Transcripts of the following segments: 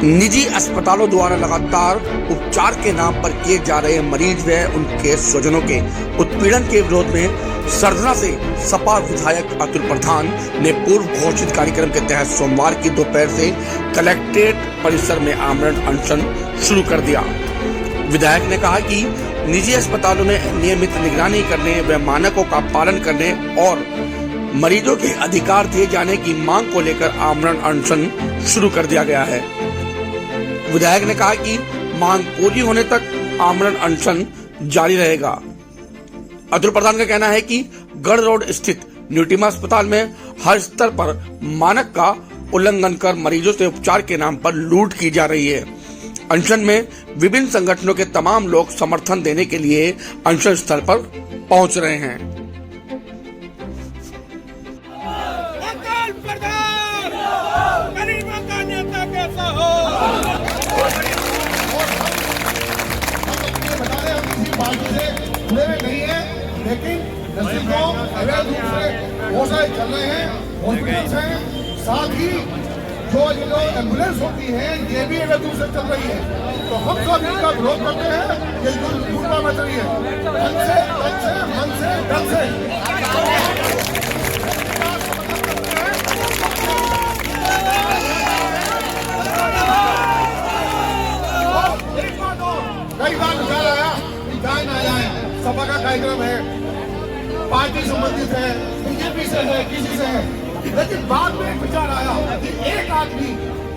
निजी अस्पतालों द्वारा लगातार उपचार के नाम पर किए जा रहे मरीज व उनके स्वजनों के उत्पीड़न के विरोध में सरधना से सपा विधायक अतुल प्रधान ने पूर्व घोषित कार्यक्रम के तहत सोमवार की दोपहर से कलेक्ट्रेट परिसर में आमरण अनशन शुरू कर दिया। विधायक ने कहा कि निजी अस्पतालों में नियमित निगरानी करने व मानकों का पालन करने और मरीजों के अधिकार दिए जाने की मांग को लेकर आमरण अनशन शुरू कर दिया गया है। विधायक ने कहा कि मांग पूरी होने तक आमरण अनशन जारी रहेगा। अतुल प्रधान का कहना है कि गढ़ रोड स्थित न्यूटिमा अस्पताल में हर स्तर पर मानक का उल्लंघन कर मरीजों से उपचार के नाम पर लूट की जा रही है। अनशन में विभिन्न संगठनों के तमाम लोग समर्थन देने के लिए अनशन स्थल पर पहुंच रहे हैं। नहीं है, लेकिन नसीबों अवैध रूप से बहुत सारे चल रहे हैं, हॉस्पिटल्स हैं, साथ ही जो एम्बुलेंस होती है ये भी अवैध रूप से चल रही है। तो हम सब इनका विरोध करते हैं कि जो लूटना मच रही है मन से धन से कई बार विचार आया जाए ना जाए, सभा का कार्यक्रम है, पार्टी संबंधित है, बीजेपी से है, किसी से है, लेकिन बाद में एक विचार आया कि एक आदमी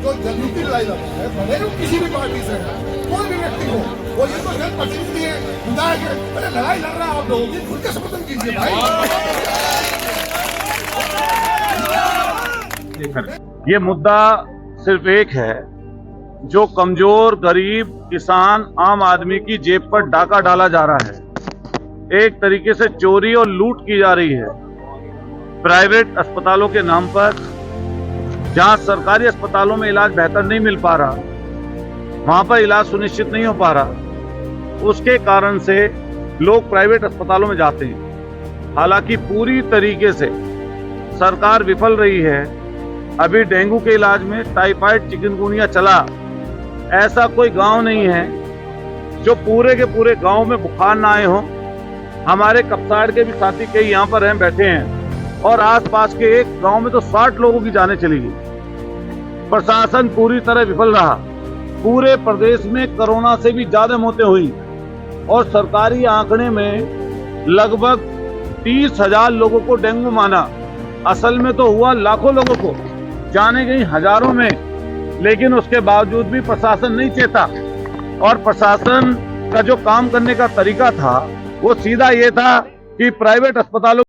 जो जनयुक्ति लड़ाई लड़ता है, भले ही किसी भी पार्टी से है, कोई भी व्यक्ति हो, वो ये तो जनप्रतिनिधि है, विधायक है, अरे लड़ाई लड़ रहा है आप लोगों की, खुल के समर्थन कीजिए भाई। ये मुद्दा सिर्फ एक है, जो कमजोर, गरीब, किसान, आम आदमी की जेब पर डाका डाला जा रहा है। एक तरीके से चोरी और लूट की जा रही है प्राइवेट अस्पतालों के नाम पर। जहां सरकारी अस्पतालों में इलाज बेहतर नहीं मिल पा रहा, वहां पर इलाज सुनिश्चित नहीं हो पा रहा, उसके कारण से लोग प्राइवेट अस्पतालों में जाते हैं। हालांकि पूरी तरीके से सरकार विफल रही है। अभी डेंगू के इलाज में टाइफाइड, चिकनगुनिया चला, ऐसा कोई गांव नहीं है जो पूरे के पूरे गांव में बुखार ना आए हो। हमारे कपसाड़ के भी साथी कई यहाँ पर हैं, बैठे हैं, और आसपास के एक गांव में तो 60 लोगों की जानें चली गई। प्रशासन पूरी तरह विफल रहा। पूरे प्रदेश में कोरोना से भी ज्यादा मौतें हुई और सरकारी आंकड़े में लगभग 30,000 लोगों को डेंगू माना। असल में तो हुआ लाखों लोगों को, जाने गई हजारों में, लेकिन उसके बावजूद भी प्रशासन नहीं चेता। और प्रशासन का जो काम करने का तरीका था वो सीधा ये था कि प्राइवेट अस्पतालों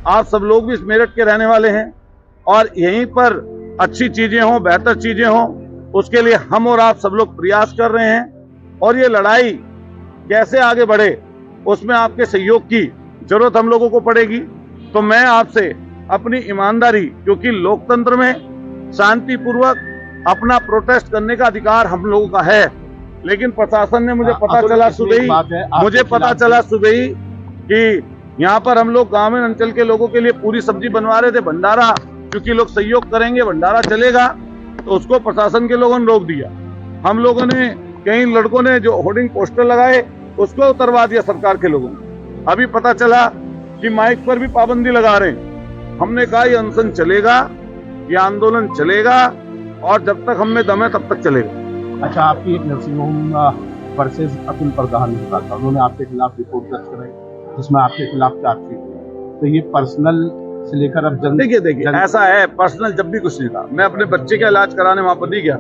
आप सब लोग भी इस मेरठ के रहने वाले हैं और यहीं पर अच्छी चीजें हों, बेहतर चीजें हों, उसके लिए हम और आप सब लोग प्रयास कर रहे हैं। और ये लड़ाई कैसे आगे बढ़े उसमें आपके सहयोग की जरूरत हम लोगों को पड़ेगी। तो मैं आपसे अपनी ईमानदारी, क्योंकि लोकतंत्र में शांतिपूर्वक अपना प्रोटेस्ट करने का अधिकार हम लोगों का है, लेकिन प्रशासन ने मुझे पता चला सुबह ही कि यहाँ पर हम लोग ग्रामीण अंचल के लोगों के लिए पूरी सब्जी बनवा रहे थे, भंडारा, क्योंकि लोग सहयोग करेंगे भंडारा चलेगा, तो उसको प्रशासन के लोगों ने रोक दिया। हम लोगों ने, कई लड़कों ने जो होर्डिंग पोस्टर लगाए उसको उतरवा दिया सरकार के लोगों ने। अभी पता चला कि माइक पर भी पाबंदी लगा रहे हैं। हमने कहा ये अनशन चलेगा, ये आंदोलन चलेगा और जब तक हम में दम है तब तक चलेगा। अच्छा, आपकी एक नर्सिंग होम वर्सेस अतुल प्रधान ने कहा था, उन्होंने आपके खिलाफ रिपोर्ट दर्ज कराई जिसमें आपके खिलाफ चार्जशीट, तो ये पर्सनल से लेकर अब जन देखिए ऐसा है, पर्सनल जब भी कुछ नहीं था। मैं अपने बच्चे का इलाज कराने वहां पर नहीं गया,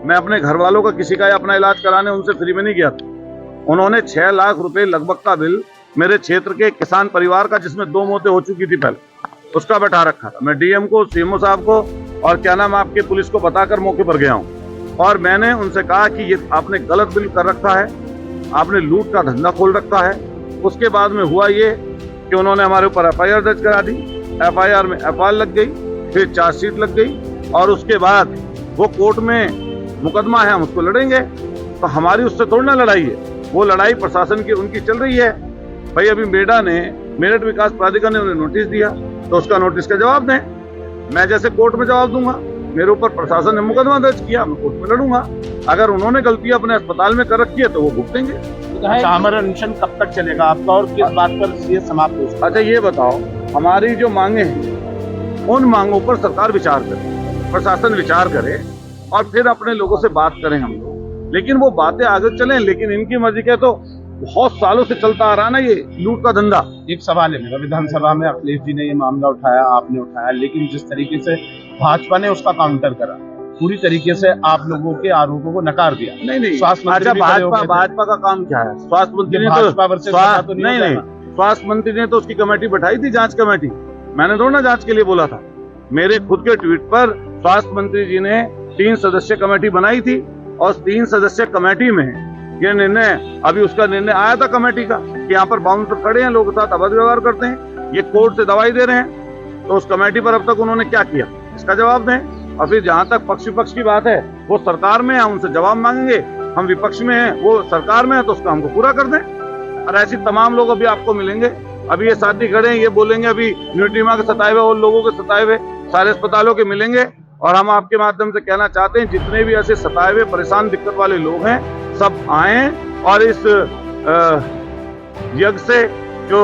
मैं अपने घर वालों का किसी का अपना इलाज कराने उनसे फ्री में नहीं गया था। उन्होंने 6 लाख रुपए लगभग का बिल मेरे क्षेत्र के किसान परिवार का, जिसमें 2 मौतें हो चुकी थी पहले, उसका बैठा रखा था। मैं डीएम को, सीएमओ साहब को और क्या नाम आपके पुलिस को बताकर मौके पर गया हूँ और मैंने उनसे कहा कि ये आपने गलत बिल कर रखा है, आपने लूट का धंधा खोल रखा है। उसके बाद में हुआ ये कि उन्होंने हमारे ऊपर एफआईआर दर्ज करा दी, एफआईआर में एफआईआर लग गई, फिर चार्जशीट लग गई और उसके बाद वो कोर्ट में मुकदमा है, हम उसको लड़ेंगे। तो हमारी उससे थोड़ी ना लड़ाई है, वो लड़ाई प्रशासन की उनकी चल रही है। भाई अभी मेडा ने, मेरठ विकास प्राधिकरण ने उन्हें नोटिस दिया, तो उसका नोटिस का जवाब दें। मैं जैसे कोर्ट में जवाब दूंगा, मेरे ऊपर प्रशासन ने मुकदमा दर्ज किया, मैं कोर्ट में लड़ूंगा। अगर उन्होंने गलती अपने अस्पताल में कर रखी है तो वो भुगतेंगे। अमर अनशन कब तक चलेगा आपका और किस बात पर ये समाप्त हो सकता है? अच्छा ये बताओ, हमारी जो मांगे हैं उन मांगों पर सरकार विचार करे, प्रशासन विचार करे और फिर अपने लोगों से बात करें हम लोग। लेकिन वो बातें आगे चलें, लेकिन इनकी मर्जी के तो बहुत सालों से चलता आ रहा ना ये लूट का धंधा। एक सवाल है मेरा, विधानसभा में अखिलेश जी ने ये मामला उठाया, आपने उठाया, लेकिन जिस तरीके से भाजपा ने उसका काउंटर करा, पूरी तरीके से आप लोगों के आरोपों को नकार दिया। नहीं, स्वास्थ्य अच्छा भाजपा का काम क्या है? स्वास्थ्य मंत्री ने तो नहीं, स्वास्थ्य मंत्री ने तो उसकी कमेटी बैठाई थी, जांच कमेटी। मैंने थोड़ा ना जांच के लिए बोला था, मेरे खुद के ट्वीट पर स्वास्थ्य मंत्री जी ने 3 सदस्य कमेटी बनाई थी और 3 सदस्य कमेटी में ये निर्णय, अभी उसका निर्णय आया था कमेटी का कि यहाँ पर बाउंसर खड़े हैं, लोगों के साथ अवैध व्यवहार करते हैं, ये कोर्ट से दवाई दे रहे हैं। तो उस कमेटी पर अब तक उन्होंने क्या किया, इसका जवाब दें। और फिर जहां तक पक्ष विपक्ष की बात है, वो सरकार में है, उनसे जवाब मांगेंगे। हम विपक्ष में हैं, वो सरकार में है, तो उसका हमको पूरा कर दें। और ऐसी तमाम लोग अभी आपको मिलेंगे। अभी ये साथी खड़े हैं, ये बोलेंगे अभी न्यूट्रीमा के सताए हुए और लोगों के सताए हुए सारे अस्पतालों के मिलेंगे। और हम आपके माध्यम से कहना चाहते हैं, जितने भी ऐसे सताए हुए, परेशान, दिक्कत वाले लोग हैं, सब आए और इस यज्ञ से, जो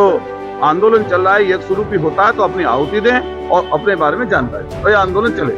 आंदोलन चल रहा है, यज्ञ शुरू भी होता है, तो अपनी आहुति दें और अपने बारे में जानकारी, तो ये आंदोलन चले।